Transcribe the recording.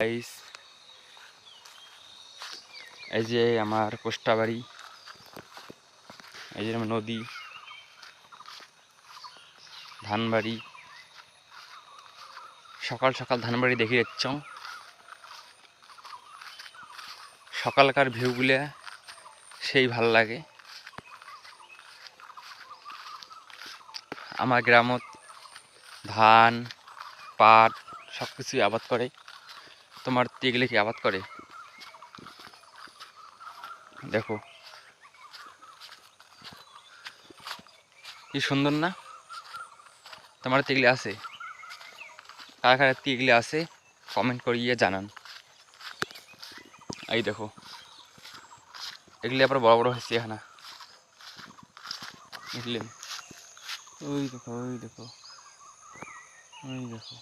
Guys, এই যে আমার পোস্টা বাড়ি, এই যে আমার নদী, ধানবাড়ি। সকাল সকাল ধানবাড়ি দেখে যাচ্ছ। সকালকার ভিউগুলা সেই ভাল লাগে। আমার গ্রামত ধান, পাট সব কিছুই আবাদ করে। তোমার এগুলো কি আবাদ করে? দেখো কি সুন্দর না? তোমার এগুলি আছে? কার কার এগুলি আছে কমেন্ট করিয়ে জানান। এই দেখো, এগুলি আবার বড় বড় হয়েছে এখানে, বুঝলেন? ওই দেখো, ওই দেখো, ওই দেখো।